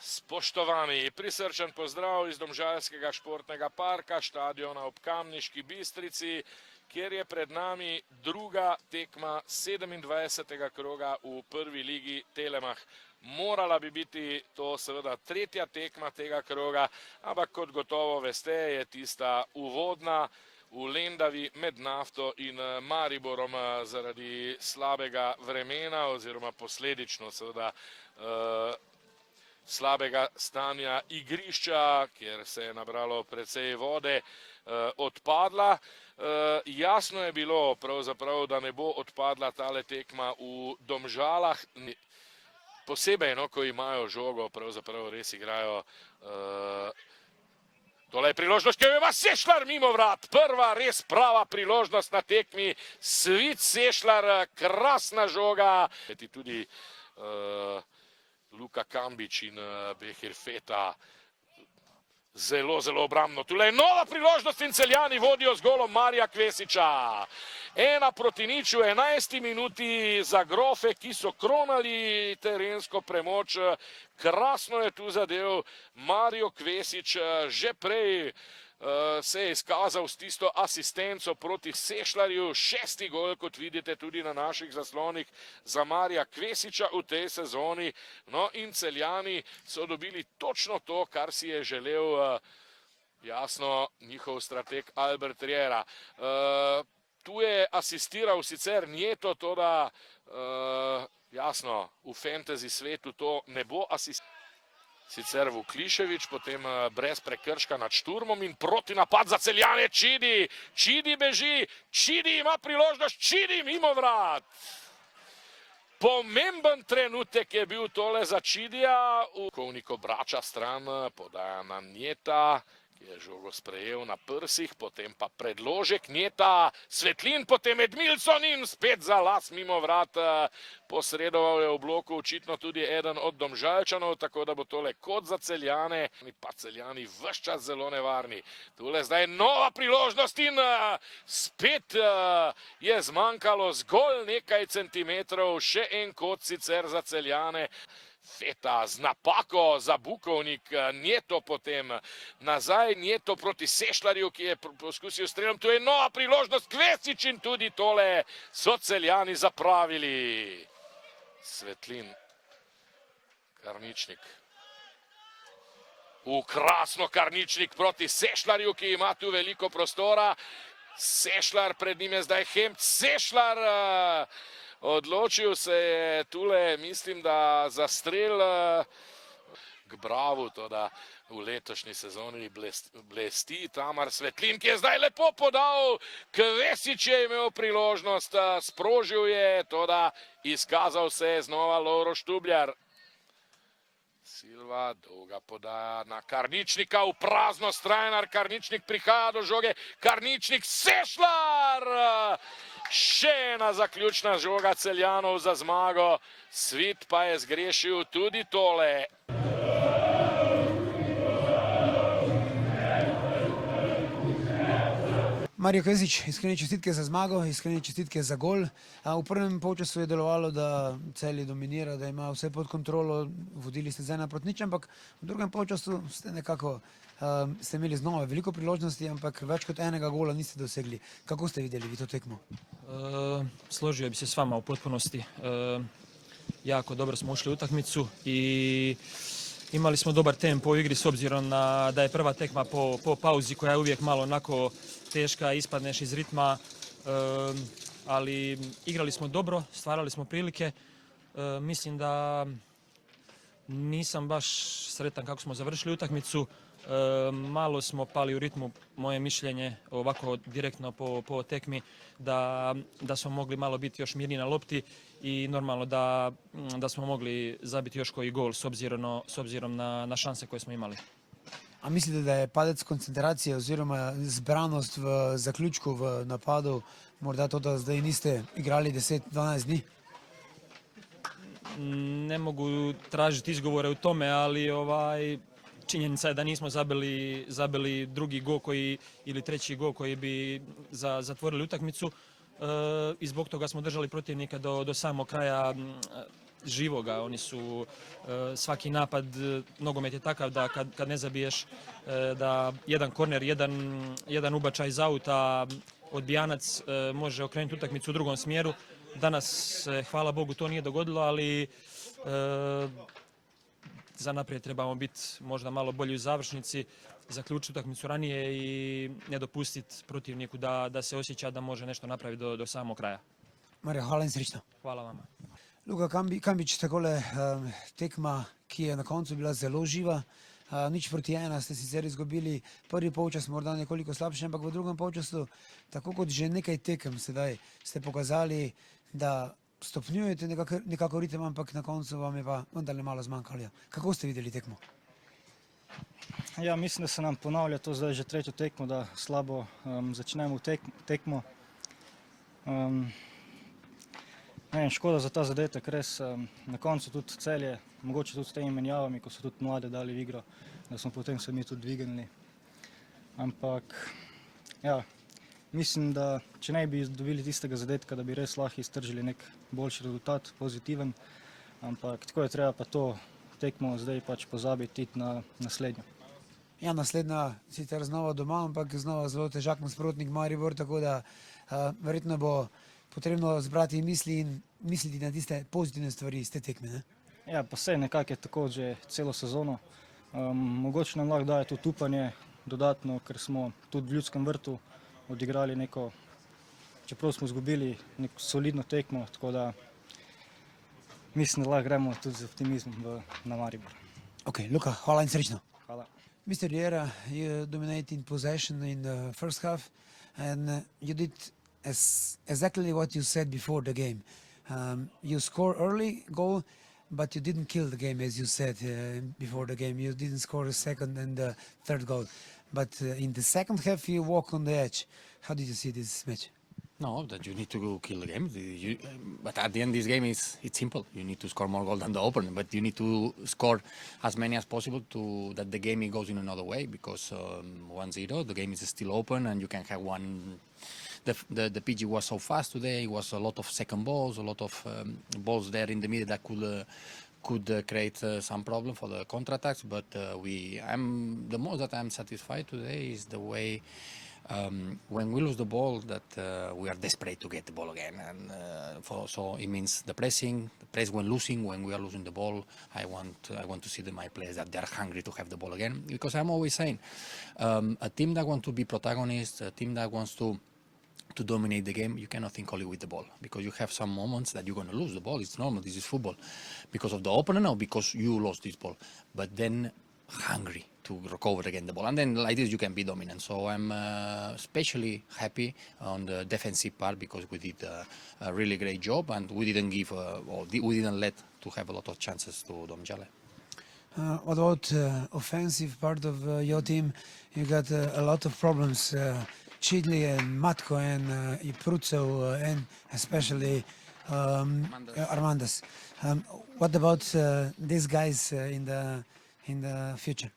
Spoštovani, prisrčen pozdrav iz Domžalskega športnega parka, štadiona ob Kamniški Bistrici, kjer je pred nami druga tekma 27. kroga v prvi ligi Telemach. Morala bi biti to seveda tretja tekma tega kroga, ampak kot gotovo veste, je tista uvodna v Lendavi med Nafto in Mariborom zaradi slabega vremena oziroma posledično seveda slabega stanja igrišča, kjer se je nabralo precej vode, odpadla. Jasno je bilo pravzaprav, da ne bo odpadla tale tekma v Domžalah. Posebej, ko imajo žogo, pravzaprav res igrajo. Tole je priložnost, ki jo ima Sešljar mimo vrat. Prva res prava priložnost na tekmi. Svit Sešljar, krasna žoga. Tudi Luka Kambič in Behir Feta zelo obrambno. Tule je nova priložnost in Celjani vodijo z golom Marija Kvesiča. 1-0 v 11. minuti za Grofe, ki so kronali terensko premoč. Krasno je tu zadev Marijo Kvesič, že prej se je izkazal s tisto asistenco proti Sešljarju. 6. gol, kot vidite tudi na naših zaslonih, za Marija Kvesiča v tej sezoni. No in Celjani so dobili točno to, kar si je želel, jasno, njihov strateg Albert Riera. Tu je asistiral sicer Njeto, toda jasno, v fantasy svetu to ne bo asistiral. Sicer Vuklišević, potem brez prekrška nad Šturmom in proti napad za Celjane Čidi. Čidi beži, Čidi ima priložnost, Čidi mimo vrat. Pomemben trenutek je bil tole za Čidija. Kovnik obrača stran, podaja na Njeta, ki je žogo sprejel na prsih, potem pa predložek Njeta, Svetlin, potem Edmilson in spet za las mimo vrat. Posredoval je v bloku očitno tudi eden od Domžalčanov, tako da bo tole kot za Celjane, pa Celjani ves čas zelo nevarni. Tule zdaj nova priložnost in spet je zmanjkalo zgolj nekaj centimetrov, še en kot sicer za Celjane. Feta z napako za Bukovnik, Njeto potem nazaj, Njeto proti Sešljarju, ki je poskusil strelom. Tu je nova priložnost, Kvesič in tudi tole so Celjani zapravili. Svetlin, Karničnik. Krasno Karničnik proti Sešljarju, ki ima tu veliko prostora. Sešljar, pred njim je zdaj Hemp. Sešljar odločil se je tule, mislim, da za strel k Bravu, toda v letošnji sezoni blesti Tamar Svetlin, ki je zdaj lepo podal. Kvesič je imel priložnost, sprožil je, toda izkazal se je znova Lovro Štubljar. Silva, dolga podaja na Karničnika, v prazno Strajnar, Karničnik prihaja do žoge, Karničnik, Sešljar! Še ena zaključna žoga Celjanov za zmago, Svit pa je zgrešil tudi tole. Marijo Kvesič, iskrene čestitke za zmago, iskrene čestitke za gol. V prvem polčasu je delovalo, da Celje dominira, da ima vse pod kontrolo, vodili ste z 1-0, ampak v drugem polčasu ste nekako ste imeli znova veliko priložnosti, ampak več kot enega gola niste dosegli. Kako ste videli vi to tekmo? Složio bi se s vama u potpunosti. Jako dobro smo ušli u utakmicu i imali smo dobar tempo u igri s obzirom na da je prva tekma po pauzi koja je uvijek malo onako teška, ispadneš iz ritma, ali igrali smo dobro, stvarali smo prilike. Mislim da nisam baš sretan kako smo završili utakmicu. Malo smo pali u ritmu, moje mišljenje ovako direktno po tekmi, da smo mogli malo biti još mirniji na lopti i normalno da smo mogli zabiti još koji gol s obzirom na šanse koje smo imali. A mislite, da je padec koncentracije oziroma zbranost v zaključku v napadu morda to, da zdaj niste igrali 10-12 dni? Ne mogu tražiti izgovore u tome, ali činjenica je da nismo zabili drugi gol ili treći gol koji bi zatvorili utakmicu i zbog toga smo držali protivnika do samog kraja živoga. Oni su svaki napad, nogomet je takav da kad ne zabiješ da jedan korner, jedan ubačaj iz auta, odbijanac može okrenuti utakmicu u drugom smjeru. Danas se, hvala Bogu, to nije dogodilo, ali za naprijed trebamo biti možda malo bolji u završnici, zaključiti utakmicu ranije i ne dopustiti protivniku da se osjeća da može nešto napraviti do samog kraja. Marija, hvala in srečno. Hvala vama. Luka Kambič, takole tekma, ki je na koncu bila zelo živa. 0-1 ste sicer izgubili, prvi polčas morda nekoliko slabši, ampak v drugem polčasu, tako kot že nekaj tekem sedaj, ste pokazali, da stopnjujete nekako ritem, ampak na koncu vam je pa vendarle malo zmanjkalo. Kako ste videli tekmo? Ja, mislim, da se nam ponavlja to zdaj že tretjo tekmo, da slabo začnemo tekmo. Škoda za ta zadetek, res na koncu tudi Celje, mogoče tudi s temi menjavami, ko so tudi mlade dali v igro, da smo potem se mi tudi dvignili. Ampak ja, mislim, da če ne bi dobili tistega zadetka, da bi res lahko iztržili nek boljši rezultat, pozitiven, ampak tako je treba pa to tekmo zdaj pač pozabiti na naslednjo. Ja, naslednja sicer znova doma, ampak znova zelo težak nasprotnik Maribor, tako da verjetno bo potrebno zbrati misli in misliti na tiste pozitivne stvari iz te tekme, ne? Ja, pa sej nekako je tako že celo sezono. Mogoče nam lahko daje tudi upanje dodatno, ker smo tudi v Ljudskem vrtu odigrali neko, čeprav smo izgubili neko solidno tekmo, tako da mislim, da lahko gremo tudi z optimizmom na Maribor. Ok, Luka, hvala in srečno. Hvala. Mr. Riera, you dominated possession in the first half and you did exactly what you said before the game. You score early goal, but you didn't kill the game, as you said before the game. You didn't score a second and the third goal. But in the second half, you walk on the edge. How did you see this match? No, that you need to go kill the game. But at the end, this game it's simple. You need to score more goals than the opponent, but you need to score as many as possible to that the game goes in another way. Because 1-0, the game is still open, and you can have one. The PG was so fast today. It was a lot of second balls, a lot of balls there in the middle that could create some problem for the counterattacks. But the most that I'm satisfied today is the way. When we lose the ball, that we are desperate to get the ball again, and so it means the press when we are losing the ball. I want to see my players that they are hungry to have the ball again, because I'm always saying a team that wants to be protagonist, a team that wants to dominate the game, you cannot think only with the ball, because you have some moments that you're going to lose the ball. It's normal. This is football, because of the opponent or because you lost this ball. But then hungry to recover again the ball, and then like this you can be dominant. So I'm especially happy on the defensive part, because we did a really great job, and we didn't we didn't let to have a lot of chances to Domžale. What about offensive part of your team? You got a lot of problems. Chidli and Matko and Prucev and especially Armandas. What about these guys in the future?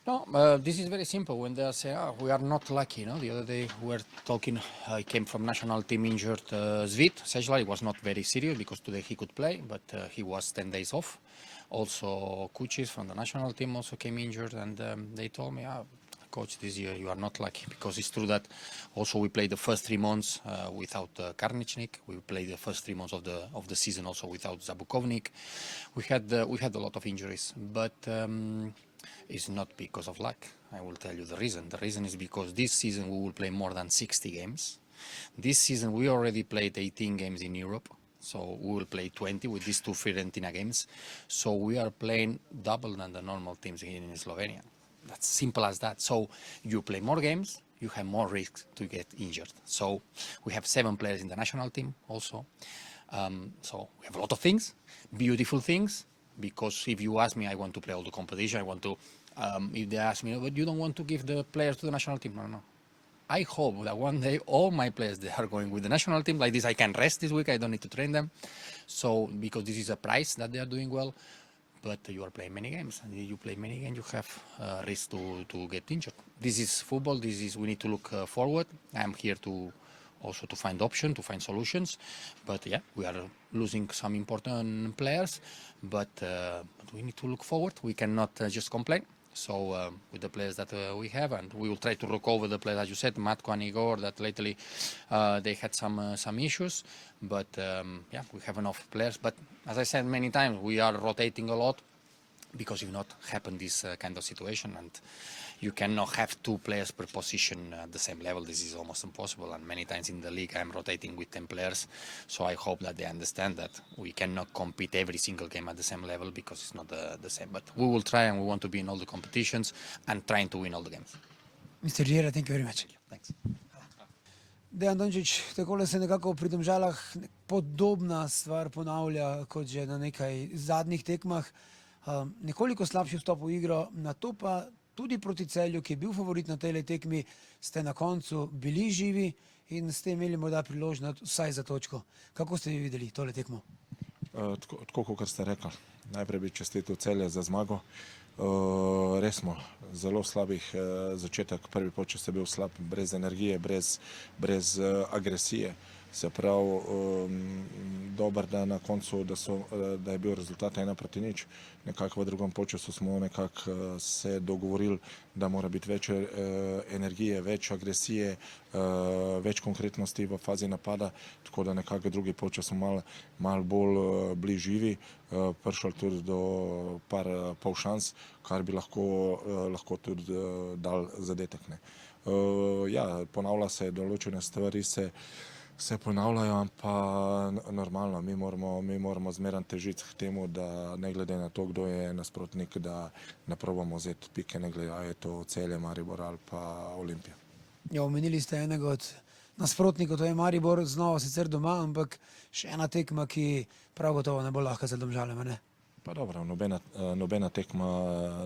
No, this is very simple. When they say, we are not lucky, the other day we were talking, he came from national team injured, Zvit Sejla. It was not very serious because today he could play, but he was 10 days off. Also, Kuchis from the national team also came injured, and they told me, Coach, this year you are not lucky, because it's true that also we played the first 3 months without Karničnik. We played the first 3 months of the season also without Zabukovnik. We had a lot of injuries, but it's not because of luck. I will tell you the reason. The reason is because this season we will play more than 60 games. This season we already played 18 games in Europe. So we will play 20 with these 2 Fiorentina games. So we are playing double than the normal teams here in Slovenia. That's simple as that. So you play more games, you have more risks to get injured. So we have 7 players in the national team also. So we have a lot of things, beautiful things, because if you ask me, I want to play all the competition. I want to, if they ask me, but you don't want to give the players to the national team? No. I hope that one day all my players, they are going with the national team. Like this, I can rest this week. I don't need to train them. So because this is a prize that they are doing well. But you are playing many games, and if you play many games, you have risk to get injured. This is football. We need to look forward. I'm here to also to find options, to find solutions. But yeah, we are losing some important players, but we need to look forward. We cannot just complain. So with the players that we have, and we will try to recover the players, as you said, Matko and Igor, that lately they had some issues. But yeah, we have enough players. But as I said many times, we are rotating a lot, because if not happen this kind of situation, and you cannot have 2 players per position at the same level. This is almost impossible, and many times in the league I'm rotating with 10 players, so I hope that they understand that we cannot compete every single game at the same level, because it's not the same. But we will try, and we want to be in all the competitions and trying to win all the games. Mr. Žira, thank you very much. Thanks. Dejan Dončić, takole se nekako pri Domžalah podobna stvar ponavlja kot že na nekaj zadnjih tekmah. Nekoliko slabši vstop v igro, na to pa tudi proti Celju, ki je bil favorit na tej tekmi, ste na koncu bili živi in ste imeli morda priložnost vsaj za točko. Kako ste vi videli tole tekmo? Tako kot ste rekli, najprej bi čestitil Celje za zmago. Res smo zelo slabih začetek, prvi polčas je bil slab, brez energije, brez agresije. Se pravi, dober, da na koncu, da je bil rezultat 1-0. Nekako v drugem polčasu smo nekako se dogovorili, da mora biti več energije, več agresije, več konkretnosti v fazi napada, tako da nekako drugi polčas smo malo bolj bili živi, prišli tudi do par polšans, kar bi lahko tudi dal zadetek. Ja, ponavlja se, določene stvari se ponavljajo, ampak normalno, mi moramo zmeraj težiti k temu, da ne glede na to, kdo je nasprotnik, da ne probamo vzeti pike, ne glede, a je to Celje, Maribor ali pa Olimpija. Ja, omenili ste enega od nasprotnikov, to je Maribor, znova sicer doma, ampak še ena tekma, ki prav gotovo ne bo lahka za Domžale, ne? Pa dobro, nobena tekma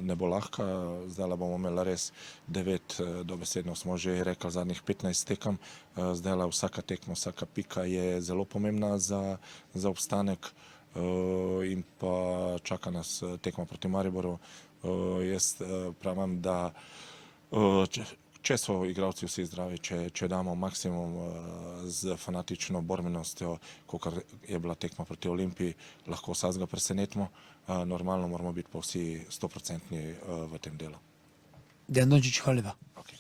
ne bo lahka, zdaj bomo imeli res 9, dobesedno smo že rekli zadnjih 15 tekem, zdaj vsaka tekma, vsaka pika je zelo pomembna za obstanek in pa čaka nas tekma proti Mariboru. Jaz pravim, da če so igralci vsi zdravi, če damo maksimum z fanatično borbenostjo, kot je bila tekma proti Olimpiji, lahko vsakega presenetimo. Normalno moramo biti pa vsi 100% v tem delu. Dejan Dončić, hvala lepa. Okay.